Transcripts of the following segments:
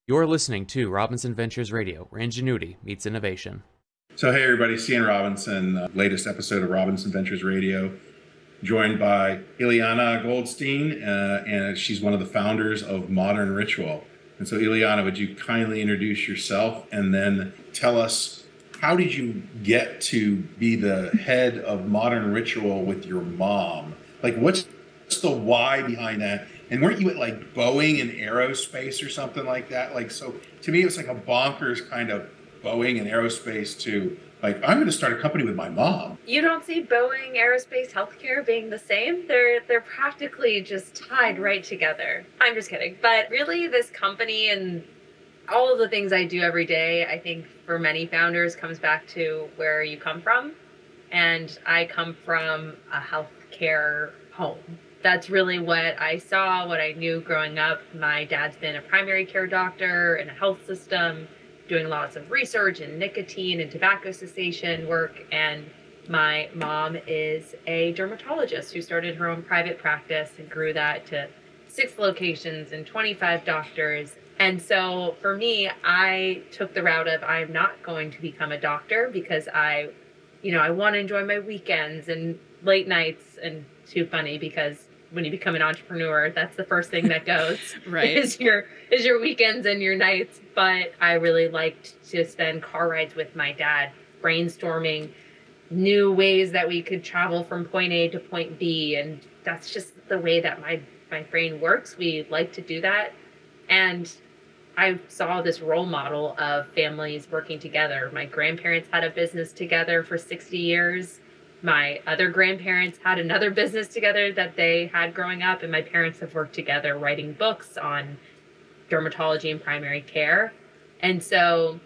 You're listening to Robinson Ventures Radio, where ingenuity meets innovation. So, hey everybody, Cian Robinson, latest episode of Robinson Ventures Radio, joined by Elianna Goldstein, and she's one of the founders of Modern Ritual. And so, Elianna, would you kindly introduce yourself and then tell us, how did you get to be the head of Modern Ritual with your mom? Like, what's the why behind that? And weren't you at like Boeing and aerospace or something like that? Like, so to me, it's like a bonkers kind of Boeing and aerospace to like, I'm going to start a company with my mom. You don't see Boeing, aerospace, healthcare being the same. They're practically just tied right together. I'm just kidding. But really, this company and all of the things I do every day, I think for many founders comes back to where you come from. And I come from a healthcare home. That's really what I saw, what I knew growing up. My dad's been a primary care doctor in a health system, doing lots of research in nicotine and tobacco cessation work. And my mom is a dermatologist who started her own private practice and grew that to 6 locations and 25 doctors. And so for me, I took the route of I'm not going to become a doctor because I want to enjoy my weekends and late nights. And too funny because when you become an entrepreneur, that's the first thing that goes. Right. is your weekends and your nights. But I really liked to spend car rides with my dad, brainstorming new ways that we could travel from point A to point B. And that's just the way that my brain works. We like to do that. And I saw this role model of families working together. My grandparents had a business together for 60 years. My other grandparents had another business together that they had growing up, and my parents have worked together writing books on dermatology and primary care. And so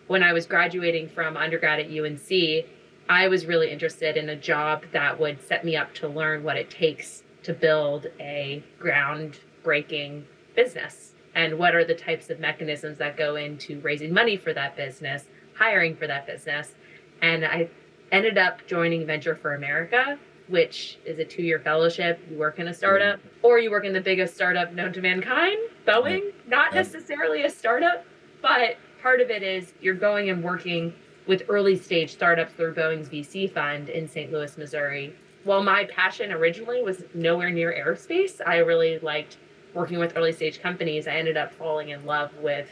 when I was graduating from undergrad at UNC, I was really interested in a job that would set me up to learn what it takes to build a groundbreaking business and what are the types of mechanisms that go into raising money for that business, hiring for that business. And I ended up joining Venture for America, which is a 2-year fellowship. You work in a startup, or you work in the biggest startup known to mankind, Boeing. Not necessarily a startup, but part of it is you're going and working with early stage startups through Boeing's VC fund in St. Louis, Missouri. While my passion originally was nowhere near aerospace, I really liked working with early stage companies. I ended up falling in love with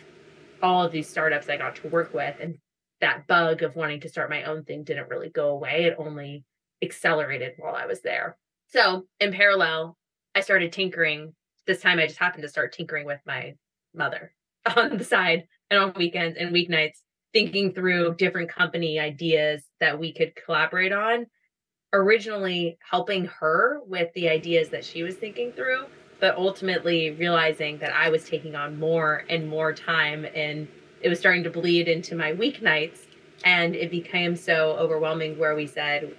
all of these startups I got to work with, and that bug of wanting to start my own thing didn't really go away. It only accelerated while I was there. So in parallel, I started tinkering. This time I just happened to start tinkering with my mother on the side and on weekends and weeknights, thinking through different company ideas that we could collaborate on. Originally helping her with the ideas that she was thinking through, but ultimately realizing that I was taking on more and more time, and it was starting to bleed into my weeknights, and it became so overwhelming where we said,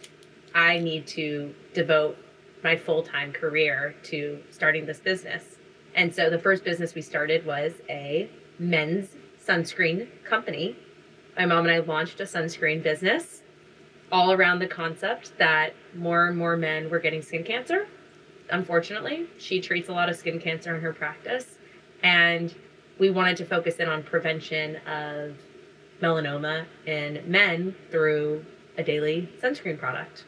I need to devote my full-time career to starting this business. And so the first business we started was a men's sunscreen company. My mom and I launched a sunscreen business all around the concept that more and more men were getting skin cancer. Unfortunately, she treats a lot of skin cancer in her practice, and we wanted to focus in on prevention of melanoma in men through a daily sunscreen product.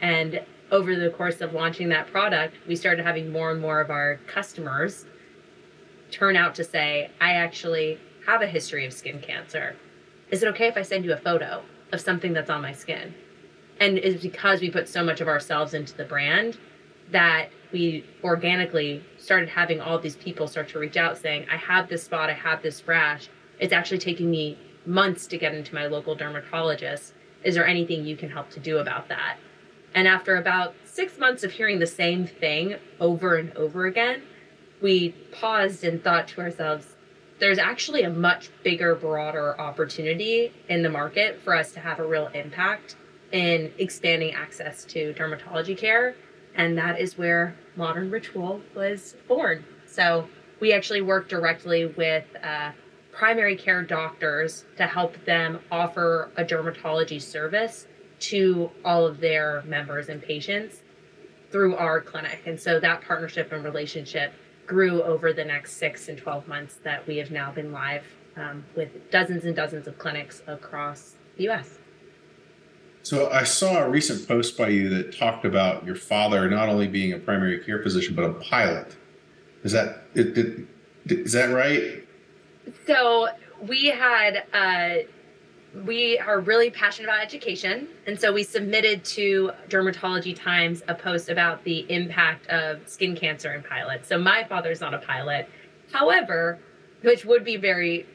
And over the course of launching that product, we started having more and more of our customers turn out to say, I actually have a history of skin cancer. Is it okay if I send you a photo of something that's on my skin? And it's because we put so much of ourselves into the brand that we organically started having all these people start to reach out saying, I have this spot, I have this rash. It's actually taking me months to get into my local dermatologist. Is there anything you can help to do about that? And after about 6 months of hearing the same thing over and over again, we paused and thought to ourselves, there's actually a much bigger, broader opportunity in the market for us to have a real impact in expanding access to dermatology care. And that is where Modern Ritual was born. So we actually work directly with primary care doctors to help them offer a dermatology service to all of their members and patients through our clinic. And so that partnership and relationship grew over the next 6 and 12 months that we have now been live with dozens and dozens of clinics across the US. So I saw a recent post by you that talked about your father not only being a primary care physician, but a pilot. Is that right? So we had we are really passionate about education. And so we submitted to Dermatology Times a post about the impact of skin cancer in pilots. So my father's not a pilot. However, which would be very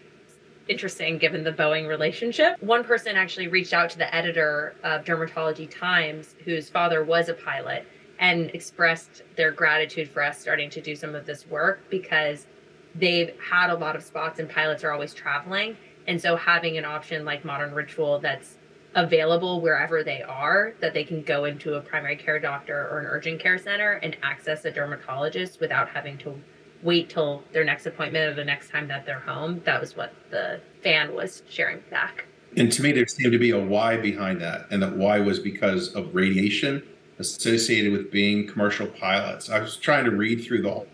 interesting given the Boeing relationship. One person actually reached out to the editor of Dermatology Times, whose father was a pilot, and expressed their gratitude for us starting to do some of this work because they've had a lot of spots and pilots are always traveling. And so having an option like Modern Ritual that's available wherever they are, that they can go into a primary care doctor or an urgent care center and access a dermatologist without having to wait till their next appointment or the next time that they're home. That was what the fan was sharing back. And to me, there seemed to be a why behind that. And that why was because of radiation associated with being commercial pilots. I was trying to read through the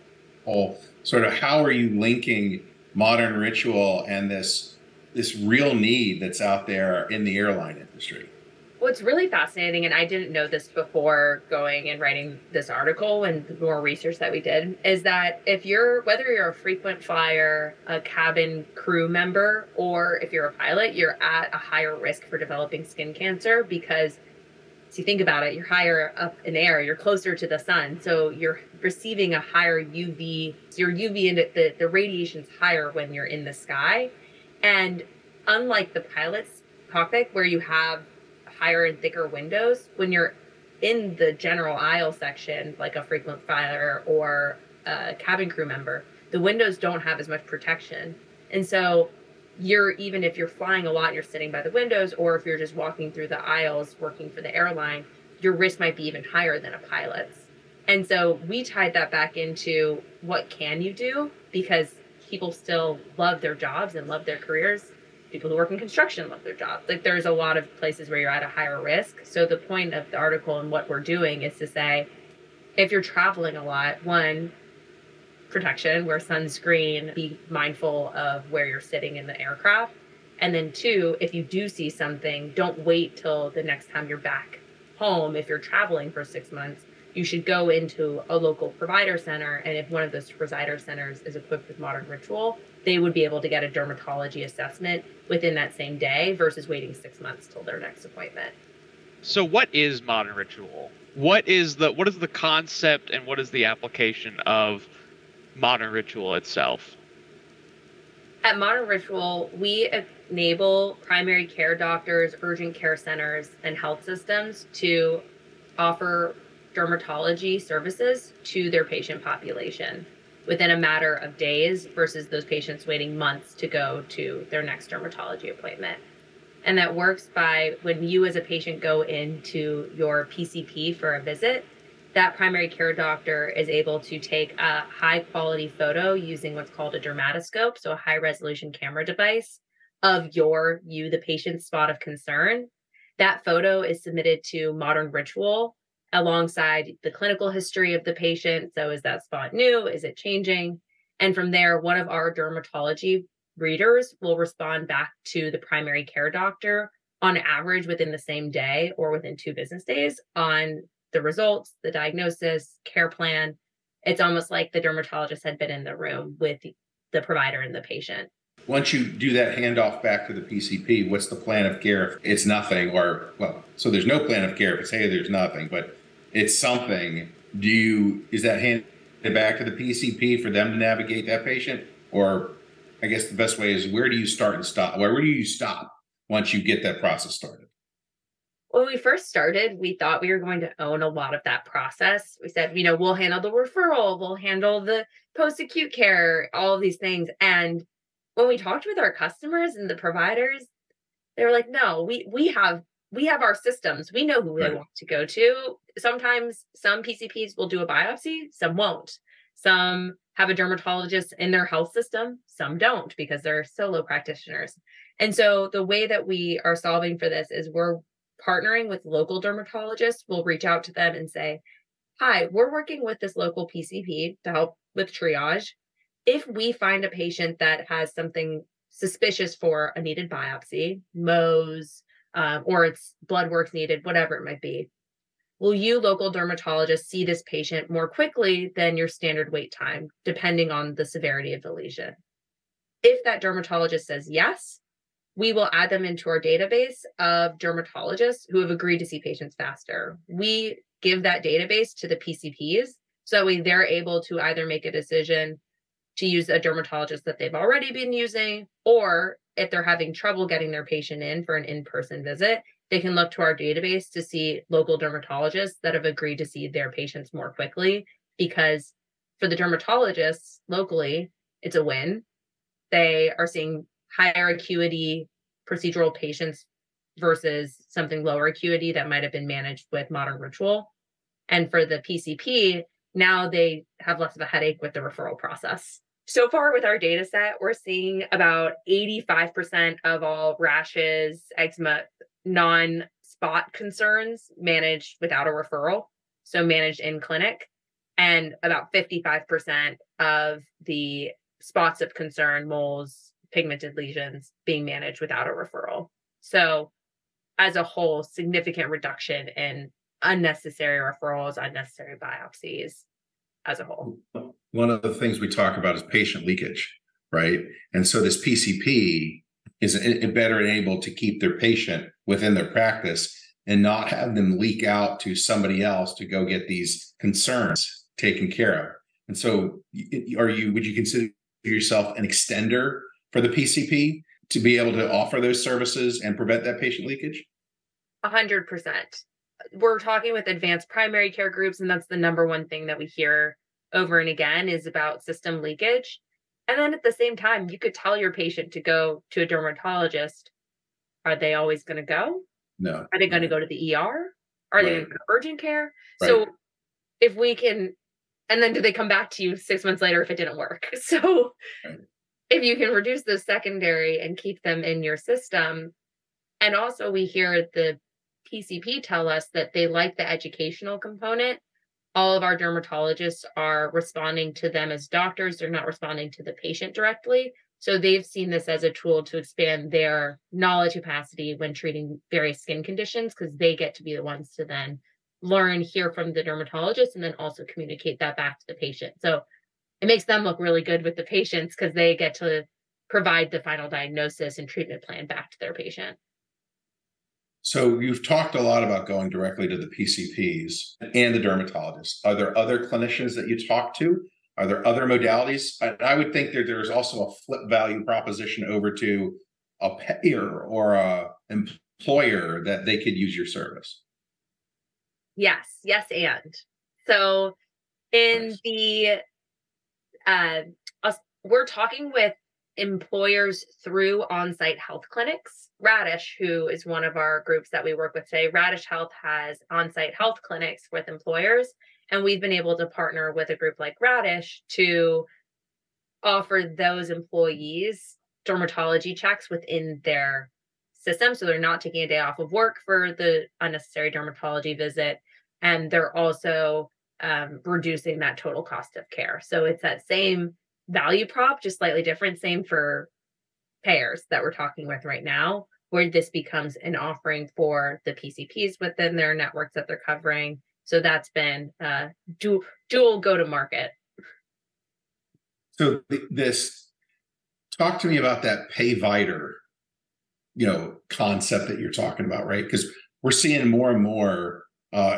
whole sort of how are you linking Modern Ritual and this real need that's out there in the airline industry? What's really fascinating, and I didn't know this before going and writing this article and the more research that we did, is that whether you're a frequent flyer, a cabin crew member, or if you're a pilot, you're at a higher risk for developing skin cancer because, so you think about it, you're higher up in air, you're closer to the sun, so you're receiving a higher UV, so your UV, the radiation's higher when you're in the sky. And unlike the pilot's cockpit where you have higher and thicker windows, when you're in the general aisle section, like a frequent flyer or a cabin crew member, the windows don't have as much protection. And so even if you're flying a lot, you're sitting by the windows, or if you're just walking through the aisles working for the airline, your risk might be even higher than a pilot's. And so we tied that back into what can you do, because people still love their jobs and love their careers. People who work in construction love their jobs. Like, there's a lot of places where you're at a higher risk. So the point of the article and what we're doing is to say, if you're traveling a lot, one, protection, wear sunscreen, be mindful of where you're sitting in the aircraft. And then two, if you do see something, don't wait till the next time you're back home. If you're traveling for 6 months, you should go into a local provider center. And if one of those provider centers is equipped with Modern Ritual, they would be able to get a dermatology assessment within that same day versus waiting 6 months till their next appointment. So what is Modern Ritual? What is the concept and what is the application of Modern Ritual itself? At Modern Ritual, we enable primary care doctors, urgent care centers, and health systems to offer dermatology services to their patient population within a matter of days versus those patients waiting months to go to their next dermatology appointment. And that works by when you as a patient go into your PCP for a visit, that primary care doctor is able to take a high quality photo using what's called a dermatoscope, so a high resolution camera device of you, the patient's spot of concern. That photo is submitted to Modern Ritual alongside the clinical history of the patient. So is that spot new? Is it changing? And from there, one of our dermatology readers will respond back to the primary care doctor on average within the same day or within 2 business days on the results, the diagnosis, care plan. It's almost like the dermatologist had been in the room with the provider and the patient. Once you do that handoff back to the PCP, what's the plan of care if it's nothing? So there's no plan of care if it's, hey, there's nothing, but it's something. Is that handed back to the PCP for them to navigate that patient? Or I guess the best way is, where do you start and stop? Where do you stop once you get that process started? When we first started, we thought we were going to own a lot of that process. We said, we'll handle the referral, we'll handle the post-acute care, all of these things. And when we talked with our customers and the providers, they were like, no, we have our systems. We know who they want to go to. Sometimes some PCPs will do a biopsy, some won't. Some have a dermatologist in their health system, some don't because they're solo practitioners. And so the way that we are solving for this is we're partnering with local dermatologists. We'll reach out to them and say, hi, we're working with this local PCP to help with triage. If we find a patient that has something suspicious for a needed biopsy, Mohs, or it's blood work needed, whatever it might be, will you, local dermatologist, see this patient more quickly than your standard wait time, depending on the severity of the lesion? If that dermatologist says yes, we will add them into our database of dermatologists who have agreed to see patients faster. We give that database to the PCPs, so that way they're able to either make a decision to use a dermatologist that they've already been using, or if they're having trouble getting their patient in for an in-person visit, they can look to our database to see local dermatologists that have agreed to see their patients more quickly. Because for the dermatologists locally, it's a win. They are seeing higher acuity procedural patients versus something lower acuity that might have been managed with modern ritual. And for the PCP, now they have less of a headache with the referral process. So far with our data set, we're seeing about 85% of all rashes, eczema, non-spot concerns managed without a referral, so managed in clinic, and about 55% of the spots of concern, moles, pigmented lesions, being managed without a referral. So as a whole, significant reduction in unnecessary referrals, unnecessary biopsies as a whole. One of the things we talk about is patient leakage, right? And so this PCP is better able to keep their patient within their practice and not have them leak out to somebody else to go get these concerns taken care of. And so would you consider yourself an extender for the PCP to be able to offer those services and prevent that patient leakage? 100%. We're talking with advanced primary care groups, and that's the number one thing that we hear over and again is about system leakage. And then at the same time, you could tell your patient to go to a dermatologist. Are they always going to go? No. Are they going to go to the ER? Are they going to go to urgent care? Right. So if we can, and then do they come back to you 6 months later if it didn't work? So if you can reduce those secondary and keep them in your system. And also we hear the PCP tell us that they like the educational component. All of our dermatologists are responding to them as doctors. They're not responding to the patient directly. So they've seen this as a tool to expand their knowledge capacity when treating various skin conditions, because they get to be the ones to then learn, hear from the dermatologist, and then also communicate that back to the patient. So it makes them look really good with the patients because they get to provide the final diagnosis and treatment plan back to their patient. So you've talked a lot about going directly to the PCPs and the dermatologists. Are there other clinicians that you talk to? Are there other modalities? I would think that there's also a flip value proposition over to a payer or a employer that they could use your service. Yes, and. So in the we're talking with employers through on-site health clinics. Radish, who is one of our groups that we work with today, Radish Health has on-site health clinics with employers, and we've been able to partner with a group like Radish to offer those employees dermatology checks within their system, so they're not taking a day off of work for the unnecessary dermatology visit, and they're also reducing that total cost of care. So it's that same value prop, just slightly different. Same for payers that we're talking with right now, where this becomes an offering for the PCPs within their networks that they're covering. So that's been dual go-to-market. So talk to me about that payvider, concept that you're talking about, right? Because we're seeing more and more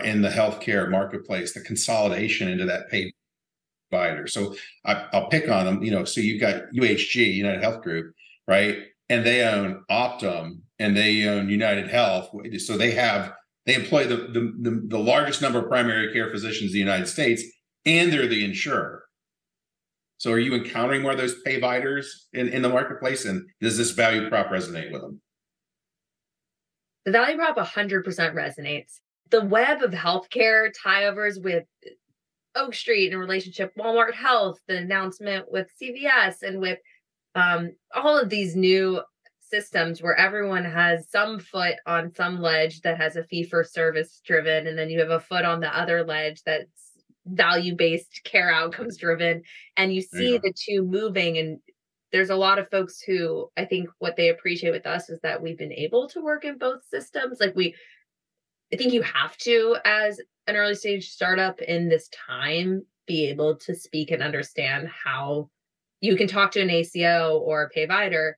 in the healthcare marketplace, the consolidation into that payvider. So I'll pick on them, so you've got UHG, United Health Group, right? And they own Optum and they own United Health. So they employ the largest number of primary care physicians in the United States, and they're the insurer. So are you encountering more of those payviders in the marketplace? And does this value prop resonate with them? The value prop 100% resonates. The web of healthcare tie-overs with Oak Street in relationship, Walmart Health, the announcement with CVS, and with all of these new systems where everyone has some foot on some ledge that has a fee-for-service driven, and then you have a foot on the other ledge that's value-based, care outcomes driven, and you see the two moving. And there's a lot of folks who, I think what they appreciate with us is that we've been able to work in both systems. Like I think you have to, as an early stage startup in this time, be able to speak and understand how you can talk to an ACO or a payvider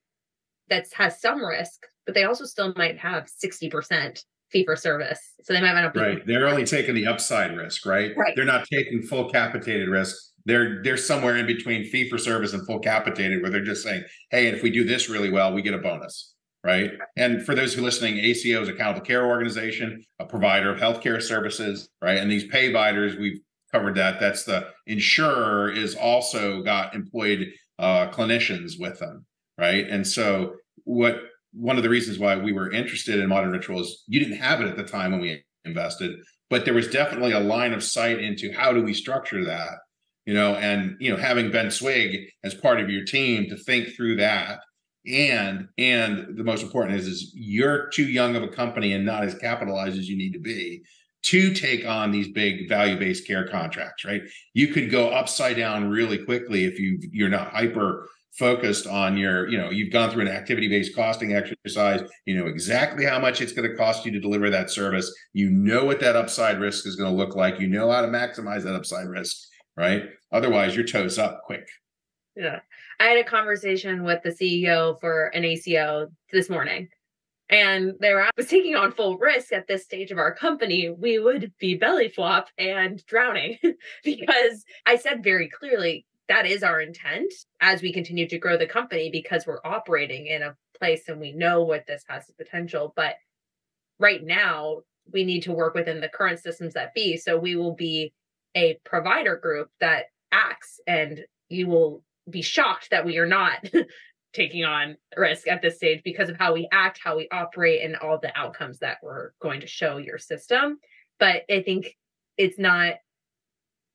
that has some risk, but they also still might have 60% fee for service. So they might not be right. They're only taking the upside risk, right? Right. They're not taking full capitated risk. They're somewhere in between fee for service and full capitated, where they're just saying, hey, if we do this really well, we get a bonus, right? And for those who are listening, ACO is a accountable care organization, a provider of healthcare services, right? And these payviders, we've covered that. That's the insurer is also got employed clinicians with them, right? And so one of the reasons why we were interested in Modern Ritual is you didn't have it at the time when we invested, but there was definitely a line of sight into how do we structure that, and having Ben Swig as part of your team to think through that. And the most important is you're too young of a company and not as capitalized as you need to be to take on these big value-based care contracts, right? You could go upside down really quickly if you're not hyper focused on you've gone through an activity-based costing exercise, you know exactly how much it's going to cost you to deliver that service, you know what that upside risk is going to look like, you know how to maximize that upside risk, right? Otherwise your toes up quick. Yeah. I had a conversation with the CEO for an ACO this morning, and they were was taking on full risk at this stage of our company. We would be belly flop and drowning because I said very clearly, that is our intent as we continue to grow the company, because we're operating in a place and we know what this has the potential. But right now, we need to work within the current systems that be. So we will be a provider group that acts, and you will be shocked that we are not taking on risk at this stage because of how we act, how we operate, and all the outcomes that we're going to show your system. But I think it's not,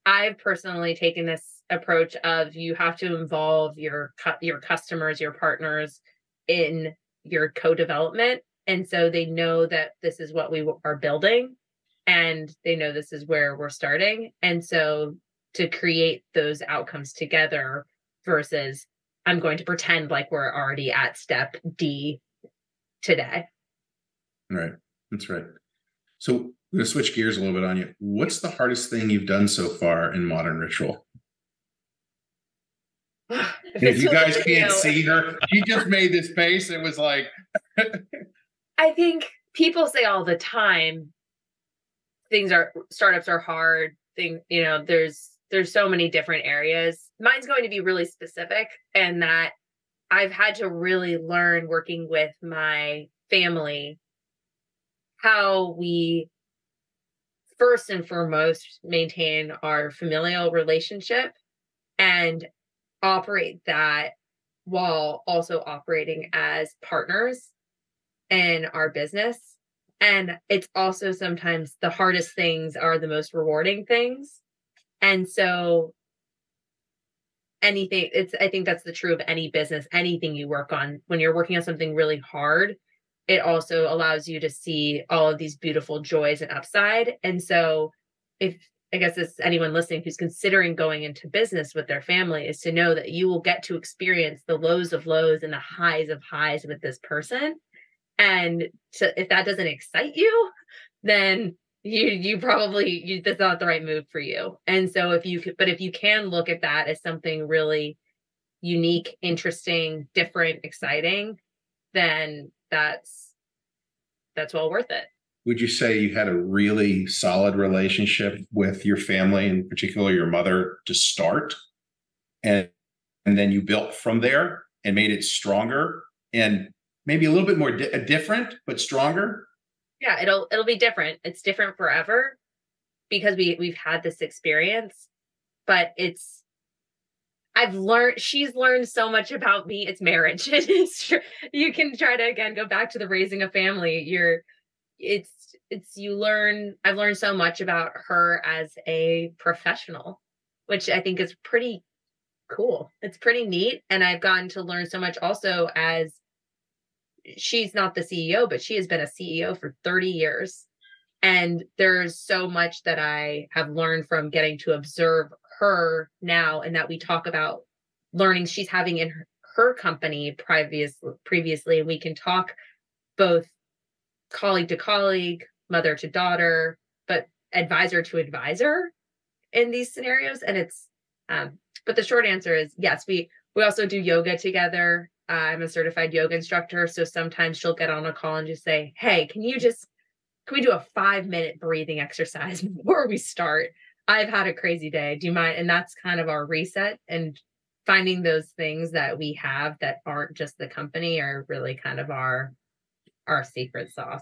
I've personally taken this approach of you have to involve your customers, your partners in your co-development. And so they know that this is what we are building, and they know this is where we're starting. And so to create those outcomes together versus I'm going to pretend like we're already at step D today. Right. That's right. So I'm going to switch gears a little bit on you. What's the hardest thing you've done so far in Modern Ritual? If you guys can't see her, she just made this face. It was like, I think people say all the time, startups are hard. There's so many different areas. Mine's going to be really specific, and that I've had to really learn working with my family how we first and foremost maintain our familial relationship and operate that while also operating as partners in our business. And it's also sometimes the hardest things are the most rewarding things. And so I think that's the true of any business, anything you work on. When you're working on something really hard, it also allows you to see all of these beautiful joys and upside. And so I guess it's anyone listening who's considering going into business with their family, is to know that you will get to experience the lows of lows and the highs of highs with this person. And so if that doesn't excite you, then you probably that's not the right move for you. And so if you can look at that as something really unique, interesting, different, exciting, then that's well worth it. Would you say you had a really solid relationship with your family, and particularly your mother, to start, and then you built from there and made it stronger and maybe a little bit more different, but stronger? Yeah, it'll be different. It's different forever because we've had this experience, but she's learned so much about me. It's marriage. It is true. You can try to, again, go back to the raising a family. I've learned so much about her as a professional, which I think is pretty cool. It's pretty neat. And I've gotten to learn so much also as she's not the CEO, but she has been a CEO for 30 years. And there's so much that I have learned from getting to observe her now, and that we talk about learnings she's having in her company previously. And we can talk both colleague to colleague, mother to daughter, but advisor to advisor in these scenarios. And it's, but the short answer is yes, we also do yoga together. I'm a certified yoga instructor. So sometimes she'll get on a call and just say, hey, can we do a 5-minute breathing exercise before we start? I've had a crazy day. Do you mind? And that's kind of our reset, and finding those things that we have that aren't just the company are really kind of our secret sauce.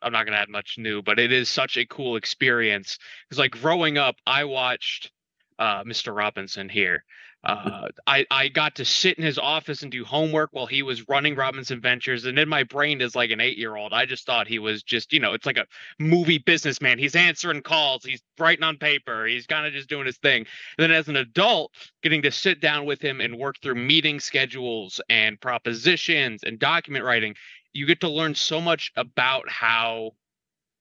I'm not going to add much new, but it is such a cool experience. Because like growing up, I watched Mr. Robinson here. I got to sit in his office and do homework while he was running Robinson Ventures. And in my brain, as like an 8-year-old, I just thought he was just, it's like a movie businessman. He's answering calls. He's writing on paper. He's kind of just doing his thing. And then as an adult, getting to sit down with him and work through meeting schedules and propositions and document writing, you get to learn so much about how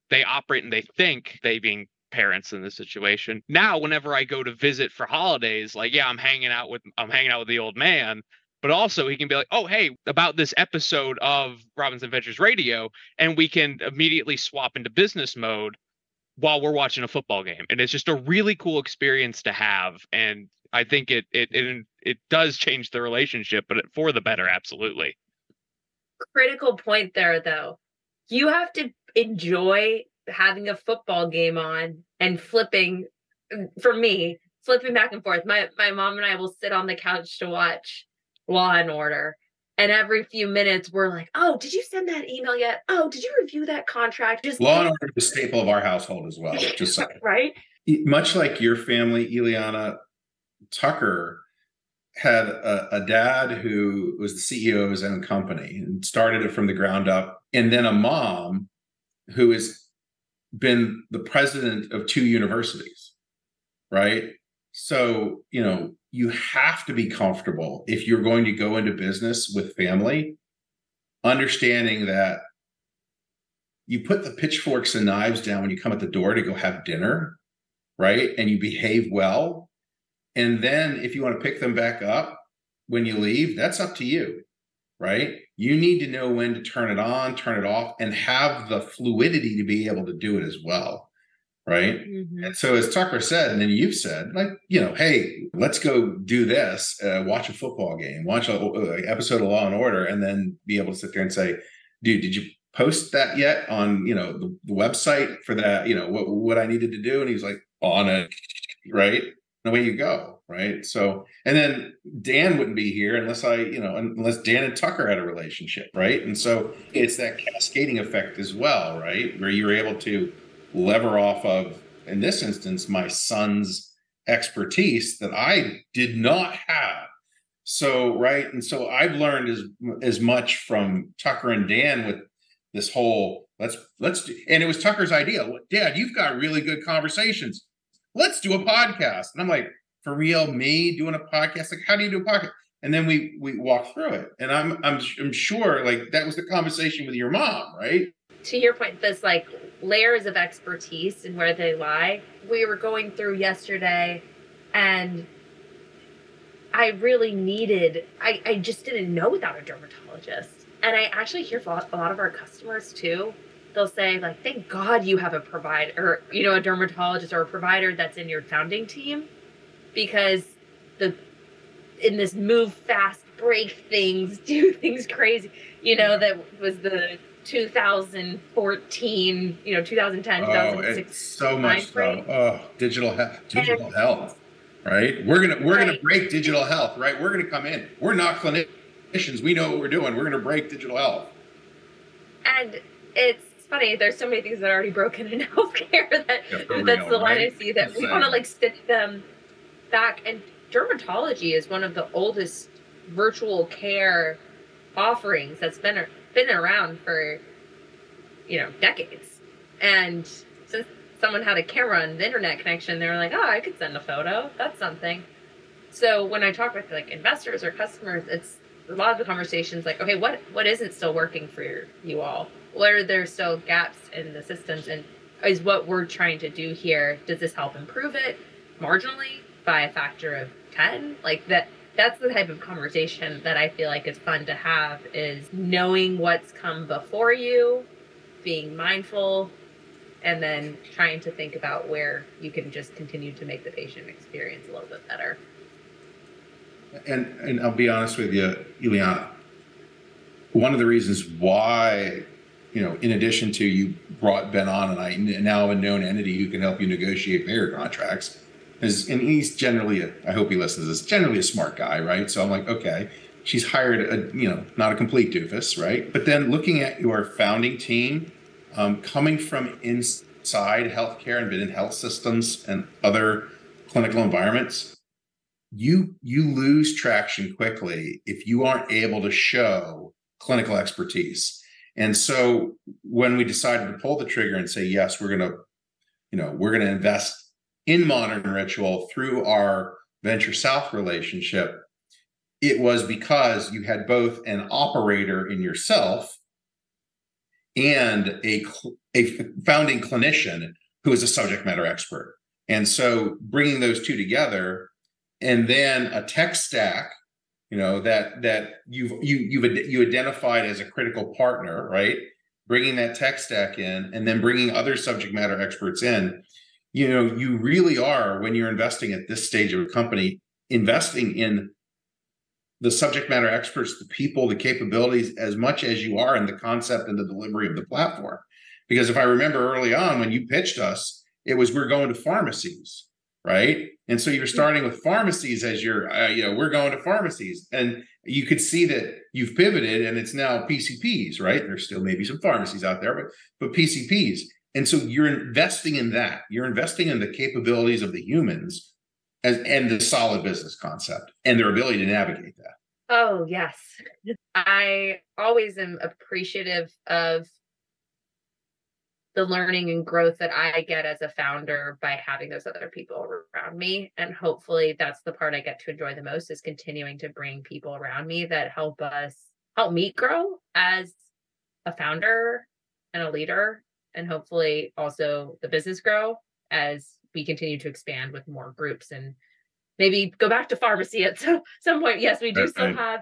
they operate and they think, they being parents in this situation. Now, whenever I go to visit for holidays, like, yeah, I'm hanging out with the old man, but also he can be like, oh, hey, about this episode of Robinson Ventures Radio, and we can immediately swap into business mode while we're watching a football game. And it's just a really cool experience to have. And I think it does change the relationship, but for the better, absolutely. Critical point there, though. You have to enjoy having a football game on and flipping, for me, flipping back and forth. My mom and I will sit on the couch to watch Law and Order. And every few minutes we're like, oh, did you send that email yet? Oh, did you review that contract? Law and Order is a staple of our household as well. Just so. Right? Much like your family, Elianna, Tucker had a dad who was the CEO of his own company and started it from the ground up. And then a mom who has been the president of 2 universities, right? So, you have to be comfortable if you're going to go into business with family, understanding that you put the pitchforks and knives down when you come at the door to go have dinner, right? And you behave well. And then if you want to pick them back up when you leave, that's up to you, right? You need to know when to turn it on, turn it off, and have the fluidity to be able to do it as well, right? Mm-hmm. And so as Tucker said, and then you've said, like, hey, let's go do this, watch a football game, watch an episode of Law and Order, and then be able to sit there and say, dude, did you post that yet on, the website for that, what I needed to do? And he was like, on it, right? Away you go, right? So, and then Dan wouldn't be here unless unless Dan and Tucker had a relationship, right? And so it's that cascading effect as well, right? Where you're able to lever off of, in this instance, my son's expertise that I did not have. So, right. And so I've learned as much from Tucker and Dan with this whole, let's do, and it was Tucker's idea. Dad, you've got really good conversations. Let's do a podcast. And I'm like, for real, me doing a podcast? Like, how do you do a podcast? And then we walk through it. And I'm sure like that was the conversation with your mom, right? To your point, this like layers of expertise and where they lie. We were going through yesterday, and I really needed, I just didn't know without a dermatologist. And I actually hear from a lot of our customers too. They'll say, like, thank God you have a provider, or, a dermatologist or a provider that's in your founding team, because in this move fast, break things, do things crazy, that was the 2014, 2010, 2006. It's so much stuff. Oh, digital health, right? We're gonna break digital health, right? We're gonna come in. We're not clinicians. We know what we're doing. We're gonna break digital health. And it's funny, there's so many things that are already broken in healthcare that's the line I see, that we want to like stitch them back. And dermatology is one of the oldest virtual care offerings that's been around for decades. And since someone had a camera and the internet connection, they were like, oh, I could send a photo, that's something. So when I talk with like investors or customers, it's a lot of the conversations like, okay, what isn't still working for you all? What are there still gaps in the systems? And is what we're trying to do here. Does this help improve it marginally by a factor of 10? Like that's the type of conversation that I feel like is fun to have, is knowing what's come before you, being mindful, and then trying to think about where you can just continue to make the patient experience a little bit better. And I'll be honest with you, Elianna, one of the reasons why, in addition to you brought Ben on, and I now have a known entity who can help you negotiate payer contracts, and he's generally, I hope he listens to this, generally a smart guy, right? So I'm like, okay, she's hired not a complete doofus, right? But then looking at your founding team, coming from inside healthcare and been in health systems and other clinical environments, you lose traction quickly if you aren't able to show clinical expertise. And so when we decided to pull the trigger and say, yes, we're going to invest in Modern Ritual through our Venture South relationship, it was because you had both an operator in yourself and a founding clinician who is a subject matter expert. And so bringing those two together, and then a tech stack, that you identified as a critical partner, right? Bringing that tech stack in, and then bringing other subject matter experts in. You really are, when you're investing at this stage of a company, investing in the subject matter experts, the people, the capabilities, as much as you are in the concept and the delivery of the platform. Because if I remember early on when you pitched us, it was, we're going to pharmacies, right? And so you're starting with pharmacies as your, we're going to pharmacies. And you could see that you've pivoted and it's now PCPs, right? There's still maybe some pharmacies out there, but PCPs. And so you're investing in that. You're investing in the capabilities of the humans and the solid business concept and their ability to navigate that. Oh, yes. I always am appreciative of the learning and growth that I get as a founder by having those other people around me. And hopefully that's the part I get to enjoy the most, is continuing to bring people around me that help me grow as a founder and a leader, and hopefully also the business grow as we continue to expand with more groups and maybe go back to pharmacy at some point. Yes, we do still have,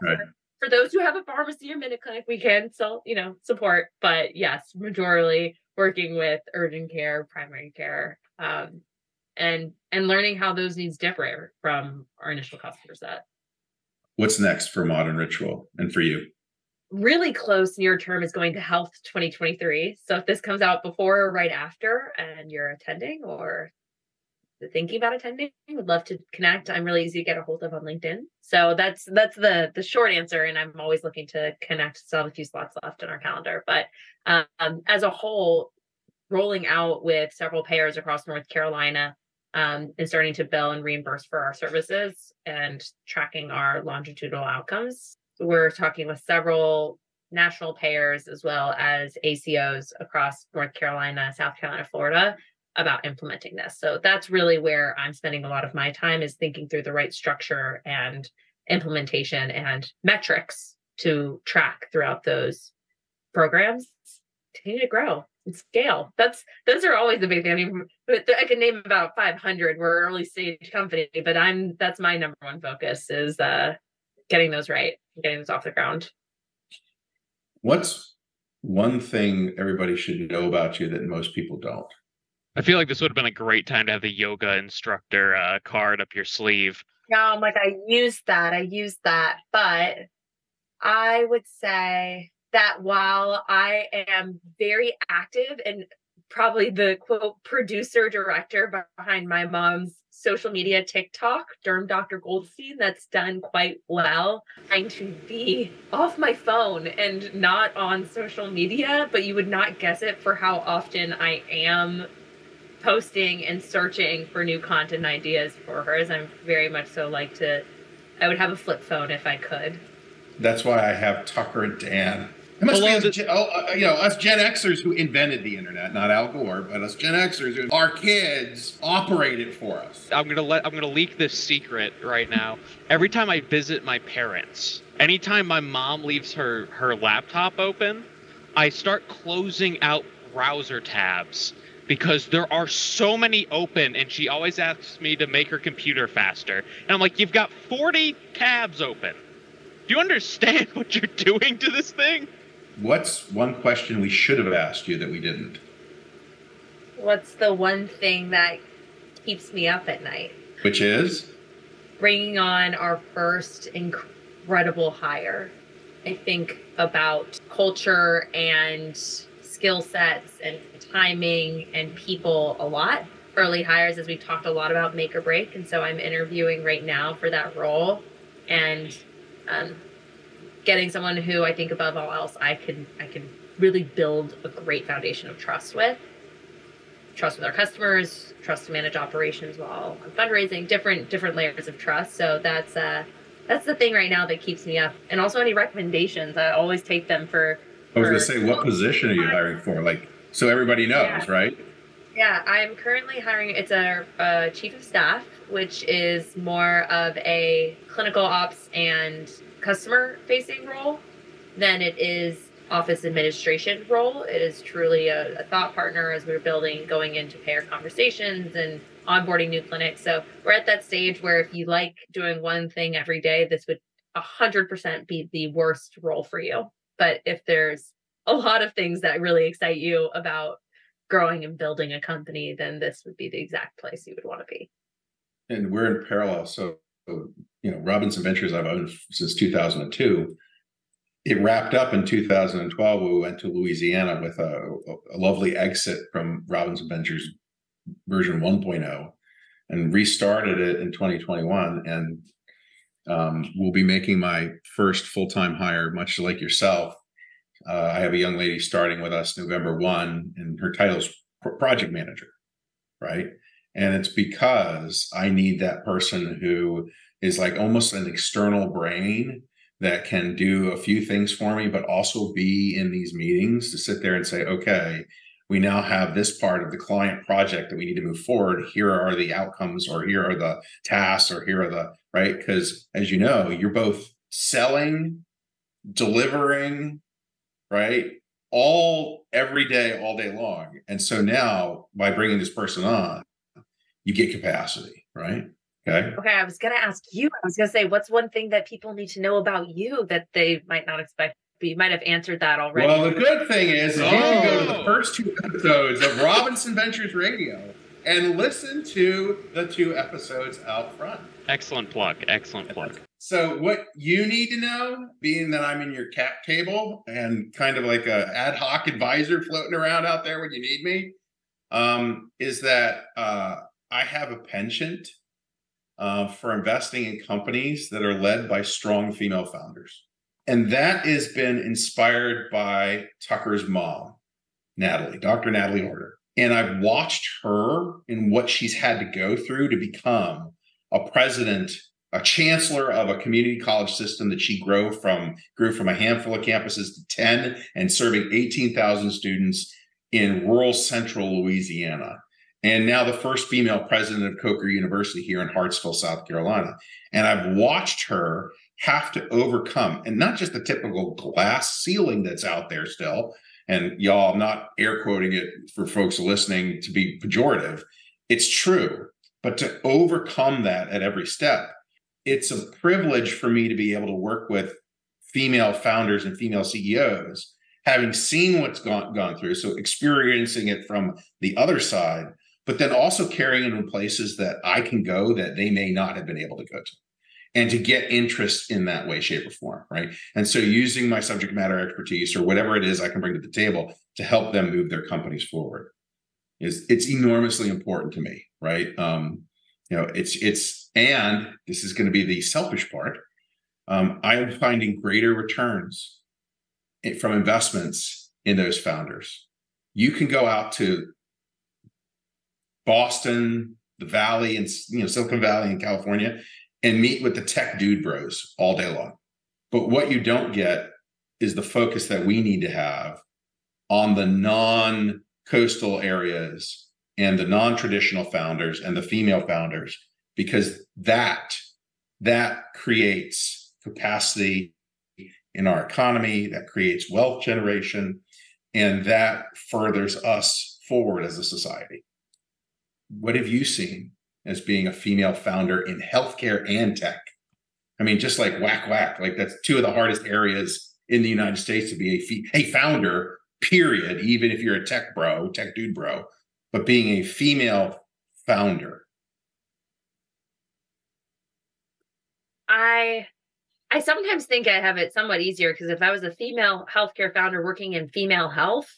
for those who have a pharmacy or minute clinic, we can still, support, but yes, majorly working with urgent care, primary care, and learning how those needs differ from our initial customer set. What's next for Modern Ritual and for you? Really close near term is going to Health 2023. So if this comes out before or right after and you're attending or thinking about attending, would love to connect. I'm really easy to get a hold of on LinkedIn. So that's the short answer. And I'm always looking to connect. Still have a few slots left in our calendar. But as a whole, rolling out with several payers across North Carolina, and starting to bill and reimburse for our services and tracking our longitudinal outcomes. We're talking with several national payers as well as ACOs across North Carolina, South Carolina, Florida about implementing this. So that's really where I'm spending a lot of my time, is thinking through the right structure and implementation and metrics to track throughout those programs, continue to grow and scale. Those are always the big thing. I mean, I can name about 500. We're an early stage company, but that's my number one focus, is getting those right, getting those off the ground. What's one thing everybody should know about you that most people don't? I feel like this would have been a great time to have the yoga instructor card up your sleeve. Yeah, I use that. But I would say that while I am very active and probably the quote producer director behind my mom's social media TikTok, Derm Dr. Goldstein, that's done quite well, trying to be off my phone and not on social media, but you would not guess it for how often I am posting and searching for new content ideas for hers. I'm very much so I would have a flip phone if I could. That's why I have Tucker and Dan. It must be us Gen Xers who invented the internet, not Al Gore, but us Gen Xers, our kids operate it for us. I'm gonna leak this secret right now. Every time I visit my parents, anytime my mom leaves her laptop open, I start closing out browser tabs because there are so many open, and she always asks me to make her computer faster. And I'm like, you've got 40 tabs open. Do you understand what you're doing to this thing? What's one question we should have asked you that we didn't? What's the one thing that keeps me up at night? Which is? Bringing on our first incredible hire. I think about culture and skill sets and timing and people a lot. Early hires, as we talked a lot about, make or break. And so I'm interviewing right now for that role, and getting someone who I think above all else I can really build a great foundation of trust with our customers, trust to manage operations while I'm fundraising, different layers of trust. So that's the thing right now that keeps me up. And also any recommendations, I always take them for. I was going to say, what position are you hiring for? Like, so everybody knows, right? Yeah, I'm currently hiring. It's a chief of staff, which is more of a clinical ops and customer facing role than it is office administration role. It is truly a thought partner as we're going into payer conversations and onboarding new clinics. So we're at that stage where if you like doing one thing every day, this would 100% be the worst role for you. But if there's a lot of things that really excite you about growing and building a company, then this would be the exact place you would want to be. And we're in parallel. So, Robinson Ventures I've owned since 2002. It wrapped up in 2012 when we went to Louisiana with a lovely exit from Robinson Ventures version 1.0 and restarted it in 2021. And we'll be making my first full-time hire, much like yourself. I have a young lady starting with us November 1, and her title is project manager, right? And it's because I need that person who is like almost an external brain that can do a few things for me, but also be in these meetings to sit there and say, okay, we now have this part of the client project that we need to move forward. Here are the outcomes, or here are the tasks, or here are the, right? Because as you know, you're both selling, delivering, right? All every day, all day long. And so now by bringing this person on, you get capacity, right? Okay, I was going to ask you, I was going to say, what's one thing that people need to know about you that they might not expect? But you might have answered that already. Well, the good thing is you can go to the first 2 episodes of Robinson Ventures Radio and listen to the 2 episodes out front. Excellent plug. Excellent plug. So what you need to know, being that I'm in your cap table and kind of like a ad hoc advisor floating around out there when you need me, is that I have a penchant for investing in companies that are led by strong female founders. And that has been inspired by Tucker's mom, Natalie, Dr. Natalie Order. And I've watched her and what she's had to go through to become a president, a chancellor of a community college system that she grew from a handful of campuses to 10 and serving 18,000 students in rural central Louisiana. And now the first female president of Coker University here in Hartsville, South Carolina. And I've watched her have to overcome, and not just the typical glass ceiling that's out there still. And y'all, I'm not air quoting it for folks listening to be pejorative. It's true. But to overcome that at every step, it's a privilege for me to be able to work with female founders and female CEOs, having seen what's gone through. So experiencing it from the other side, but then also carrying it in places that I can go that they may not have been able to go to, and to get interest in that way, shape, or form, right? And so using my subject matter expertise or whatever it is I can bring to the table to help them move their companies forward it's enormously important to me, right? It's and this is going to be the selfish part. I am finding greater returns from investments in those founders. You can go out to Boston, the Valley, and Silicon Valley in California, and meet with the tech dude bros all day long. But what you don't get is the focus that we need to have on the non-coastal areas and the non-traditional founders and the female founders, because that creates capacity in our economy, that creates wealth generation, and that furthers us forward as a society. What have you seen as being a female founder in healthcare and tech? I mean, just like whack, like that's two of the hardest areas in the United States to be a founder, period, even if you're a tech dude bro, but being a female founder. I sometimes think I have it somewhat easier because if I was a female healthcare founder working in female health,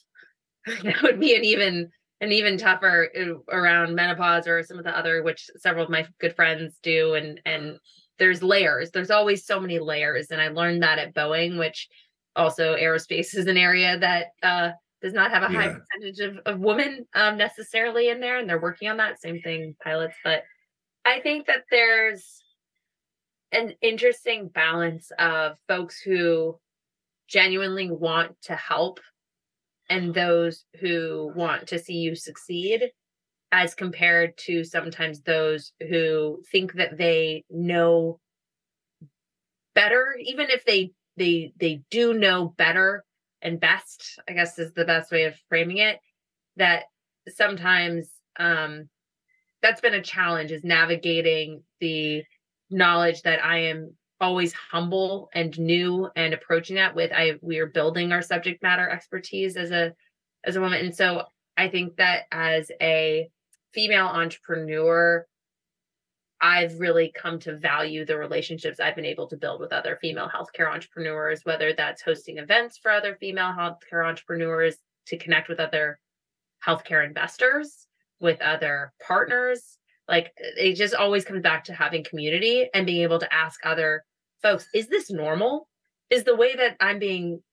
that would be an even tougher around menopause or some of the other, which several of my good friends do. And there's layers. There's always so many layers. And I learned that at Boeing, which also aerospace is an area that does not have a high percentage of women necessarily in there. And they're working on that. Same thing, pilots. But I think that there's an interesting balance of folks who genuinely want to help and those who want to see you succeed, as compared to sometimes those who think that they know better, even if they do know better and best, I guess is the best way of framing it. That sometimes that's been a challenge, is navigating the knowledge that I am always humble and new and approaching that with we are building our subject matter expertise as a woman. And so I think that as a female entrepreneur, I've really come to value the relationships I've been able to build with other female healthcare entrepreneurs, whether that's hosting events for other female healthcare entrepreneurs, to connect with other healthcare investors, with other partners. Like, it just always comes back to having community and being able to ask other folks, is this normal? Is the way that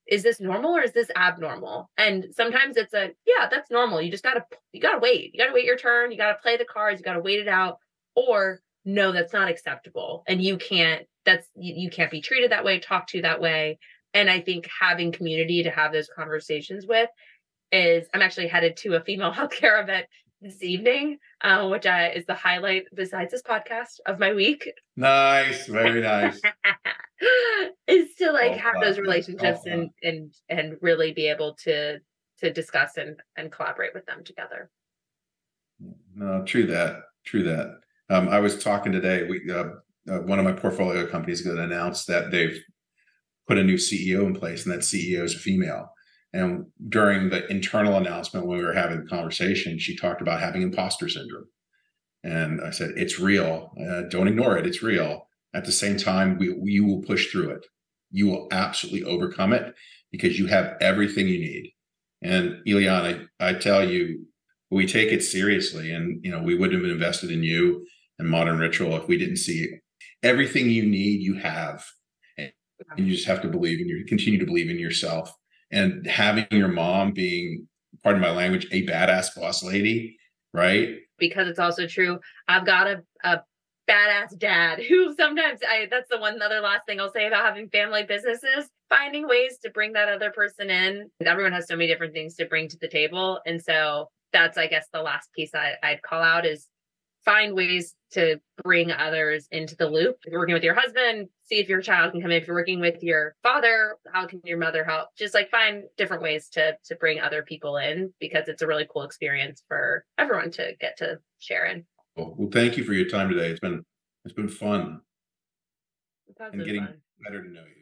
is this normal or is this abnormal? And sometimes it's yeah, that's normal. You gotta wait. You gotta wait your turn. You gotta play the cards. You gotta wait it out. Or no, that's not acceptable. And you can't be treated that way, talked to that way. And I think having community to have those conversations with I'm actually headed to a female healthcare event this evening, which is the highlight besides this podcast of my week. Nice, very nice. Is to have those relationships and really be able to discuss and collaborate with them together. No, true that. I was talking today. One of my portfolio companies is going to announce that they've put a new CEO in place, and that CEO is a female. And during the internal announcement, when we were having the conversation, she talked about having imposter syndrome. And I said, it's real. Don't ignore it. It's real. At the same time, you will push through it. You will absolutely overcome it because you have everything you need. And Elianna, I tell you, we take it seriously. And, we wouldn't have invested in you and Modern Ritual if we didn't see everything you need, you have. And you just have to continue to believe in yourself. And having your mom being, pardon my language, a badass boss lady, right? Because it's also true. I've got a badass dad who sometimes that's the other last thing I'll say about having family businesses, finding ways to bring that other person in. Everyone has so many different things to bring to the table. And so that's, I guess, the last piece I'd call out is find ways to bring others into the loop. If you're working with your husband, see if your child can come in. If you're working with your father, how can your mother help? Just find different ways to bring other people in, because it's a really cool experience for everyone to get to share in. Well, thank you for your time today. It's been fun. It's and getting better to know you.